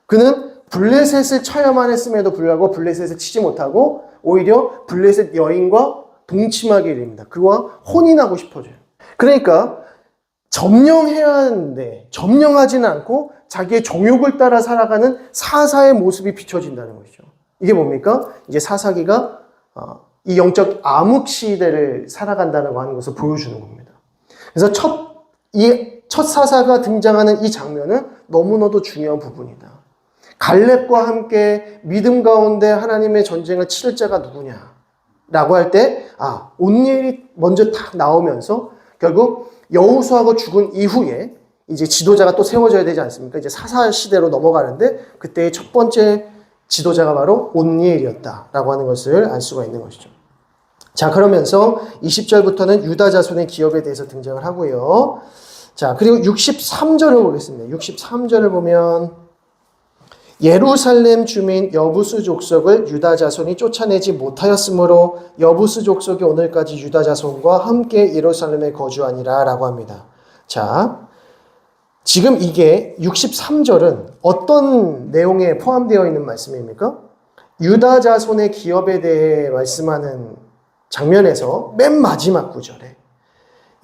S1: 그는 블레셋을 쳐야만 했음에도 불구하고 블레셋을 치지 못하고 오히려 블레셋 여인과 동침하게 됩니다. 그와 혼인하고 싶어져요. 그러니까 점령해야 하는데 점령하지는 않고 자기의 정욕을 따라 살아가는 사사의 모습이 비춰진다는 것이죠. 이게 뭡니까? 이제 사사기가 이 영적 암흑 시대를 살아간다는 하는 것을 보여주는 겁니다. 그래서 첫 사사가 등장하는 이 장면은 너무나도 중요한 부분이다. 갈렙과 함께 믿음 가운데 하나님의 전쟁을 치를 자가 누구냐? 라고 할 때, 온니엘이 먼저 탁 나오면서 결국 여호수아가 죽은 이후에 이제 지도자가 또 세워져야 되지 않습니까? 이제 사사 시대로 넘어가는데 그때의 첫 번째 지도자가 바로 온니엘이었다라고 하는 것을 알 수가 있는 것이죠. 자, 그러면서 20절부터는 유다 자손의 기업에 대해서 등장을 하고요. 자, 그리고 63절을 보겠습니다. 63절을 보면 예루살렘 주민 여부스 족속을 유다 자손이 쫓아내지 못하였으므로 여부스 족속이 오늘까지 유다 자손과 함께 예루살렘에 거주하니라 라고 합니다. 자, 지금 이게 63절은 어떤 내용에 포함되어 있는 말씀입니까? 유다 자손의 기업에 대해 말씀하는 장면에서 맨 마지막 구절에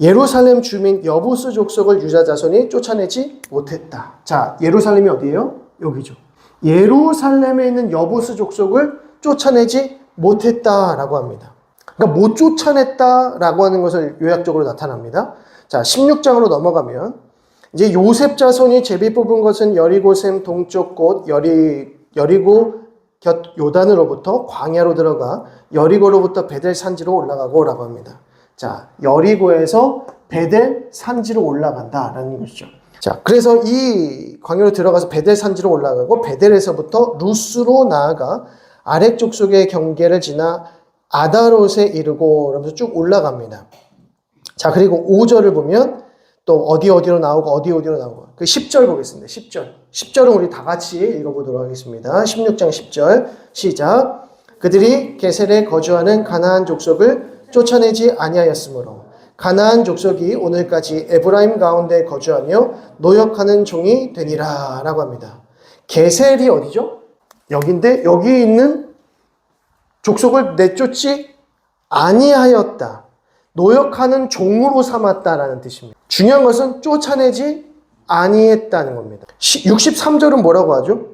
S1: 예루살렘 주민 여부스 족속을 유다 자손이 쫓아내지 못했다. 자, 예루살렘이 어디예요? 여기죠. 예루살렘에 있는 여부스 족속을 쫓아내지 못했다라고 합니다. 그러니까 못 쫓아냈다라고 하는 것을 요약적으로 나타납니다. 자, 16장으로 넘어가면 이제 요셉 자손이 제비 뽑은 것은 여리고샘 동쪽 곳 여리고 곁 요단으로부터 광야로 들어가 여리고로부터 베델 산지로 올라가고라고 합니다. 자, 여리고에서 베델 산지로 올라간다라는 것이죠. 자, 그래서 이 광야로 들어가서 베델 산지로 올라가고 베델에서부터 루스로 나아가 아렉 족속의 경계를 지나 아다롯에 이르고 그러면서 쭉 올라갑니다. 자, 그리고 5절을 보면 또 어디로 나오고 그 10절 보겠습니다. 10절은 우리 다 같이 읽어보도록 하겠습니다. 16장 10절 시작. 그들이 게셀에 거주하는 가나안 족속을 쫓아내지 아니하였으므로 가나안 족속이 오늘까지 에브라임 가운데 거주하며 노역하는 종이 되니라 라고 합니다. 게셀이 어디죠? 여긴데 여기 있는 족속을 내쫓지 아니하였다. 노역하는 종으로 삼았다라는 뜻입니다. 중요한 것은 쫓아내지 아니했다는 겁니다. 63절은 뭐라고 하죠?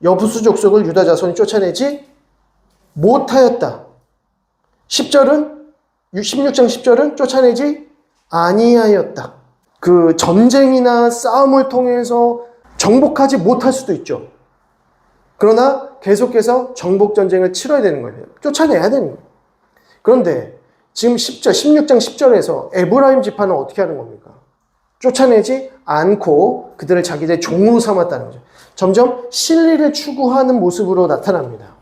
S1: 여부스 족속을 유다 자손이 쫓아내지 못하였다. 16장 10절은 쫓아내지 아니하였다. 그 전쟁이나 싸움을 통해서 정복하지 못할 수도 있죠. 그러나 계속해서 정복 전쟁을 치러야 되는 거예요. 쫓아내야 되는 거예요. 그런데 지금 16장 10절에서 에브라임 지파는 어떻게 하는 겁니까? 쫓아내지 않고 그들을 자기들의 종으로 삼았다는 거죠. 점점 실리를 추구하는 모습으로 나타납니다.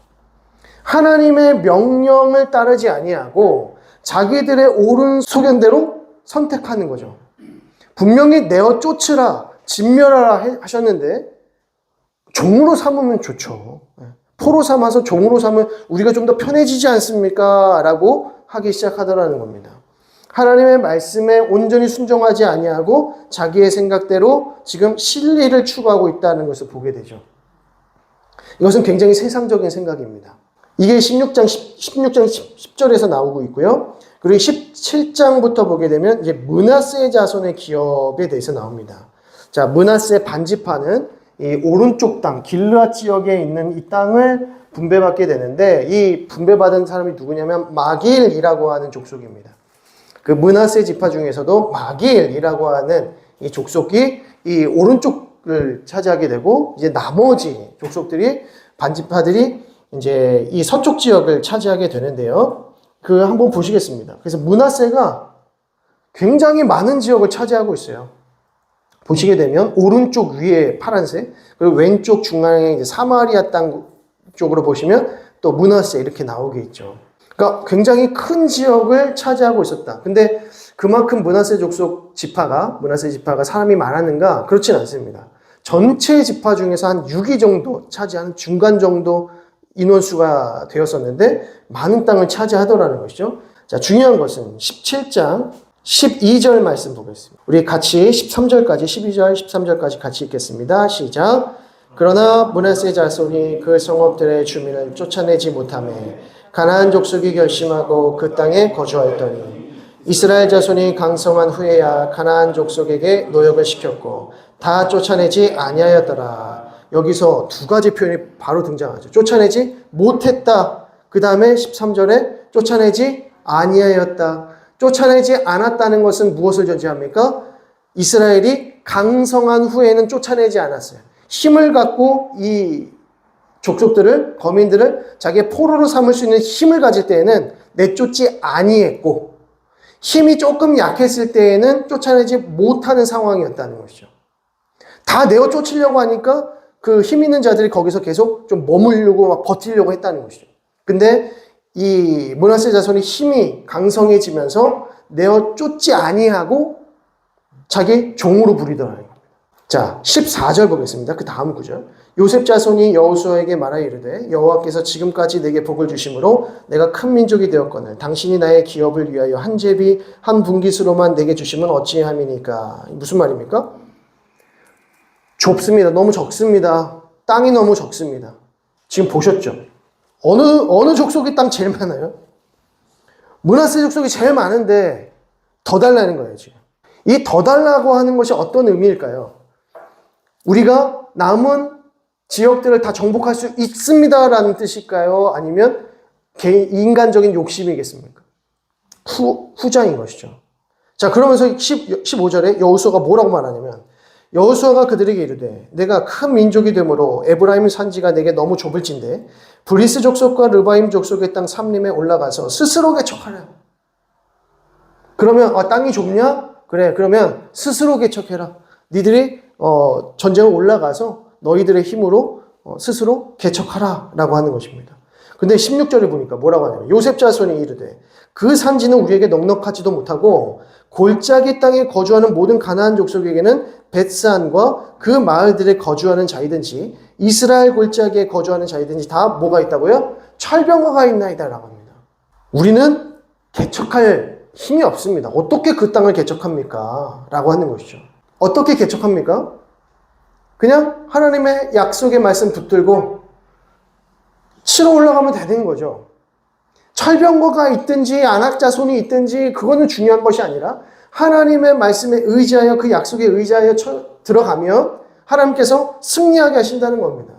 S1: 하나님의 명령을 따르지 아니하고 자기들의 옳은 소견대로 선택하는 거죠. 분명히 내어 쫓으라, 진멸하라 하셨는데 종으로 삼으면 좋죠. 포로 삼아서 종으로 삼으면 우리가 좀 더 편해지지 않습니까? 라고 하기 시작하더라는 겁니다. 하나님의 말씀에 온전히 순종하지 아니하고 자기의 생각대로 지금 실리를 추구하고 있다는 것을 보게 되죠. 이것은 굉장히 세상적인 생각입니다. 이게 16장 10절에서 나오고 있고요. 그리고 17장부터 보게 되면 이제 므낫세 자손의 기업에 대해서 나옵니다. 자, 므낫세 반지파는 이 오른쪽 땅, 길르앗 지역에 있는 이 땅을 분배받게 되는데 이 분배받은 사람이 누구냐면 마길이라고 하는 족속입니다. 그 므낫세 지파 중에서도 마길이라고 하는 이 족속이 이 오른쪽을 차지하게 되고 이제 나머지 족속들이 반지파들이 이제 이 서쪽 지역을 차지하게 되는데요. 그 한번 보시겠습니다. 그래서 므낫세가 굉장히 많은 지역을 차지하고 있어요. 보시게 되면 오른쪽 위에 파란색, 그리고 왼쪽 중앙에 이제 사마리아 땅 쪽으로 보시면 또 므낫세 이렇게 나오게 있죠. 그러니까 굉장히 큰 지역을 차지하고 있었다. 근데 그만큼 므낫세 지파가 사람이 많았는가? 그렇진 않습니다. 전체 지파 중에서 한 6위 정도 차지하는 중간 정도 인원수가 되었었는데 많은 땅을 차지하더라는 것이죠. 자, 중요한 것은 17장 12절 말씀 보겠습니다. 우리 같이 13절까지 12절 13절까지 같이 읽겠습니다. 시작. 그러나 므낫세 자손이 그 성읍들의 주민을 쫓아내지 못하며 가나안 족속이 결심하고 그 땅에 거주하였더니 이스라엘 자손이 강성한 후에야 가나안 족속에게 노역을 시켰고 다 쫓아내지 아니하였더라. 여기서 두 가지 표현이 바로 등장하죠. 쫓아내지 못했다. 그 다음에 13절에 쫓아내지 아니하였다. 쫓아내지 않았다는 것은 무엇을 전제합니까? 이스라엘이 강성한 후에는 쫓아내지 않았어요. 힘을 갖고 이 족속들을, 거민들을 자기의 포로로 삼을 수 있는 힘을 가질 때에는 내쫓지 아니했고 힘이 조금 약했을 때에는 쫓아내지 못하는 상황이었다는 것이죠. 다 내어 쫓으려고 하니까 그 힘 있는 자들이 거기서 계속 좀 머물려고 막 버티려고 했다는 것이죠. 근데 이 므낫세 자손이 힘이 강성해지면서 내어 쫓지 아니하고 자기 종으로 부리더라는 겁니다. 자, 14절 보겠습니다. 그 다음 구절. 요셉 자손이 여호수아에게 말하여 이르되 여호와께서 지금까지 내게 복을 주심으로 내가 큰 민족이 되었거늘 당신이 나의 기업을 위하여 한 제비 한 분깃으로만 내게 주시면 어찌함이니까. 무슨 말입니까? 좁습니다. 너무 적습니다. 땅이 너무 적습니다. 지금 보셨죠? 어느 족속이 땅 제일 많아요? 므낫세 족속이 제일 많은데 더 달라는 거예요, 지금. 이 더 달라고 하는 것이 어떤 의미일까요? 우리가 남은 지역들을 다 정복할 수 있습니다라는 뜻일까요? 아니면 인간적인 욕심이겠습니까? 후자인 것이죠. 자, 그러면서 15절에 여호수아가 뭐라고 말하냐면 여호수아가 그들에게 이르되 내가 큰 민족이 되므로 에브라임 산지가 내게 너무 좁을진데 브리스 족속과 르바임 족속의 땅 삼림에 올라가서 스스로 개척하라. 그러면 땅이 좁냐? 그래, 그러면 스스로 개척해라. 니들이 전쟁을 올라가서 너희들의 힘으로 스스로 개척하라 라고 하는 것입니다. 근데 16절에 보니까 뭐라고 하냐면 요셉 자손이 이르되 그 산지는 우리에게 넉넉하지도 못하고 골짜기 땅에 거주하는 모든 가나안 족속에게는 벳산과 그 마을들에 거주하는 자이든지 이스라엘 골짜기에 거주하는 자이든지 다 뭐가 있다고요? 철병거가 있나이다 라고 합니다. 우리는 개척할 힘이 없습니다. 어떻게 그 땅을 개척합니까? 라고 하는 것이죠. 어떻게 개척합니까? 그냥 하나님의 약속의 말씀 붙들고 치러 올라가면 되는 거죠. 철병거가 있든지 안악자손이 있든지 그거는 중요한 것이 아니라 하나님의 말씀에 의지하여 그 약속에 의지하여 들어가면 하나님께서 승리하게 하신다는 겁니다.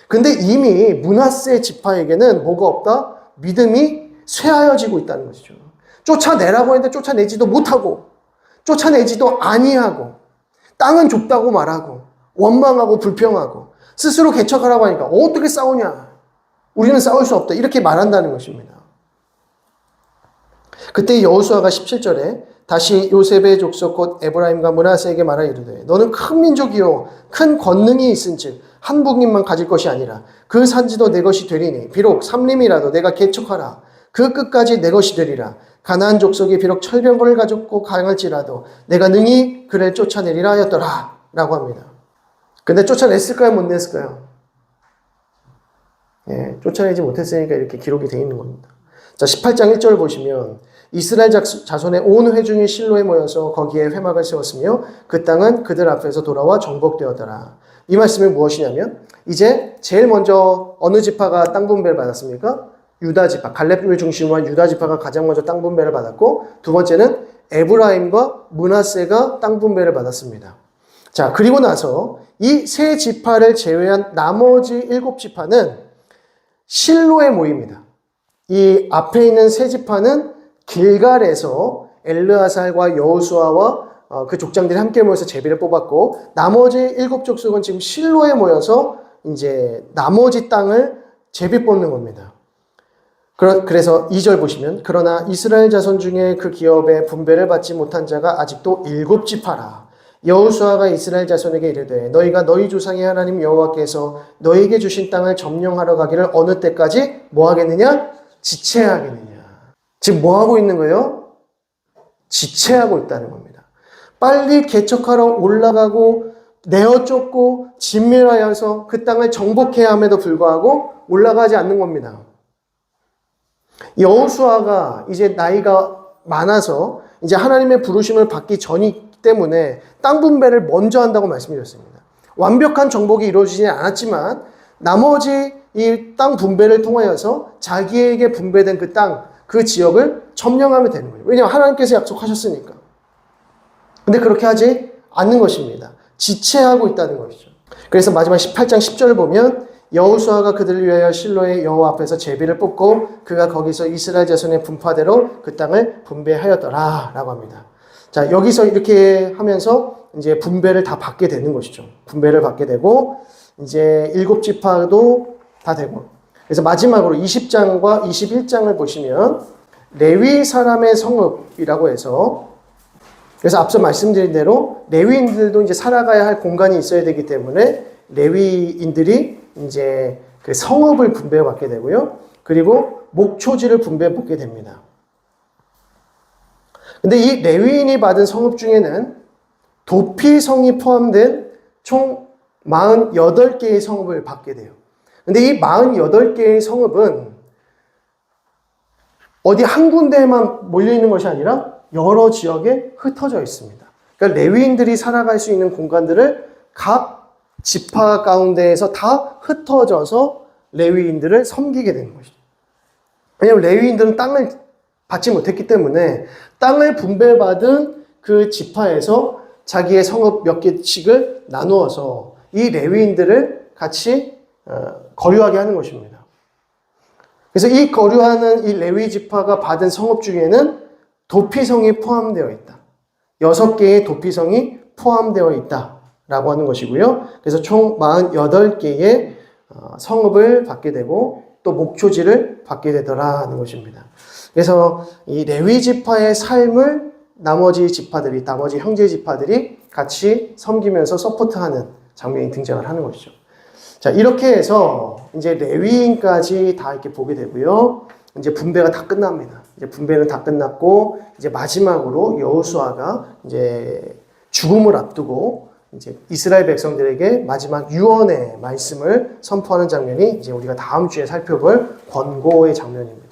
S1: 근데 이미 므낫세 지파에게는 뭐가 없다? 믿음이 쇠하여지고 있다는 것이죠. 쫓아내라고 했는데 쫓아내지도 못하고 쫓아내지도 아니하고 땅은 좁다고 말하고 원망하고 불평하고 스스로 개척하라고 하니까 어떻게 싸우냐? 우리는 싸울 수 없다. 이렇게 말한다는 것입니다. 그때 여호수아가 17절에 다시 요셉의 족속 곧 에브라임과 므낫세에게 말하 이르되 너는 큰 민족이요 큰 권능이 있은즉 한 북인만 가질 것이 아니라 그 산지도 내 것이 되리니 비록 삼림이라도 내가 개척하라 그 끝까지 내 것이 되리라. 가나안 족속이 비록 철병거를 가졌고 강할지라도 내가 능히 그를 쫓아내리라 하였더라 라고 합니다. 근데 쫓아냈을까요? 못 냈을까요? 예, 쫓아내지 못했으니까 이렇게 기록이 되어 있는 겁니다. 자, 18장 1절 보시면 이스라엘 자손의 온 회중이 실로에 모여서 거기에 회막을 세웠으며 그 땅은 그들 앞에서 돌아와 정복되었더라. 이 말씀이 무엇이냐면 이제 제일 먼저 어느 지파가 땅 분배를 받았습니까? 유다 지파, 갈렙을 중심으로 한 유다 지파가 가장 먼저 땅 분배를 받았고 두 번째는 에브라임과 므낫세가 땅 분배를 받았습니다. 자, 그리고 나서 이 세 지파를 제외한 나머지 7지파는 실로에 모입니다. 이 앞에 있는 세 지파는 길갈에서 엘르아살과 여호수아와 그 족장들이 함께 모여서 제비를 뽑았고 나머지 7족속은 지금 실로에 모여서 이제 나머지 땅을 제비 뽑는 겁니다. 그래서 2절 보시면 그러나 이스라엘 자손 중에 그 기업에 분배를 받지 못한 자가 아직도 7지파라. 여호수아가 이스라엘 자손에게 이르되 너희가 너희 조상의 하나님 여호와께서 너희에게 주신 땅을 점령하러 가기를 어느 때까지 뭐 하겠느냐? 지체하겠느냐. 지금 뭐 하고 있는 거예요? 지체하고 있다는 겁니다. 빨리 개척하러 올라가고 내어 쫓고 진멸하여서 그 땅을 정복해야 함에도 불구하고 올라가지 않는 겁니다. 여호수아가 이제 나이가 많아서 이제 하나님의 부르심을 받기 전이기 때문에 땅 분배를 먼저 한다고 말씀드렸습니다. 완벽한 정복이 이루어지지 않았지만 나머지 이 땅 분배를 통하여서 자기에게 분배된 그 땅, 그 지역을 점령하면 되는 거예요. 왜냐하면 하나님께서 약속하셨으니까. 근데 그렇게 하지 않는 것입니다. 지체하고 있다는 것이죠. 그래서 마지막 18장 10절을 보면 여호수아가 그들을 위하여 실로의 여호와 앞에서 제비를 뽑고 그가 거기서 이스라엘 자손의 분파대로 그 땅을 분배하였더라 라고 합니다. 자, 여기서 이렇게 하면서 이제 분배를 다 받게 되는 것이죠. 분배를 받게 되고 이제 7지파도 다 되고 그래서 마지막으로 20장과 21장을 보시면 레위 사람의 성읍이라고 해서 그래서 앞서 말씀드린 대로 레위인들도 이제 살아가야 할 공간이 있어야 되기 때문에 레위인들이 이제 그 성읍을 분배받게 되고요. 그리고 목초지를 분배받게 됩니다. 근데 이 레위인이 받은 성읍 중에는 도피성이 포함된 총 48개의 성읍을 받게 돼요. 근데 이 48개의 성읍은 어디 한 군데에만 몰려있는 것이 아니라 여러 지역에 흩어져 있습니다. 그러니까 레위인들이 살아갈 수 있는 공간들을 각 지파 가운데에서 다 흩어져서 레위인들을 섬기게 되는 것이죠. 왜냐하면 레위인들은 땅을 받지 못했기 때문에 땅을 분배받은 그 지파에서 자기의 성읍 몇 개씩을 나누어서 이 레위인들을 같이 거류하게 하는 것입니다. 그래서 이 거류하는 이 레위 지파가 받은 성읍 중에는 도피성이 포함되어 있다. 6개의 도피성이 포함되어 있다라고 하는 것이고요. 그래서 총 48개의 성읍을 받게 되고 또 목초지를 받게 되더라는 것입니다. 그래서 이 레위 지파의 삶을 나머지 지파들이, 나머지 형제 지파들이 같이 섬기면서 서포트하는 장면이 등장을 하는 것이죠. 자, 이렇게 해서 이제 레위인까지 다 이렇게 보게 되고요. 이제 분배가 다 끝납니다. 이제 분배는 다 끝났고 이제 마지막으로 여호수아가 이제 죽음을 앞두고 이제 이스라엘 백성들에게 마지막 유언의 말씀을 선포하는 장면이 이제 우리가 다음 주에 살펴볼 권고의 장면입니다.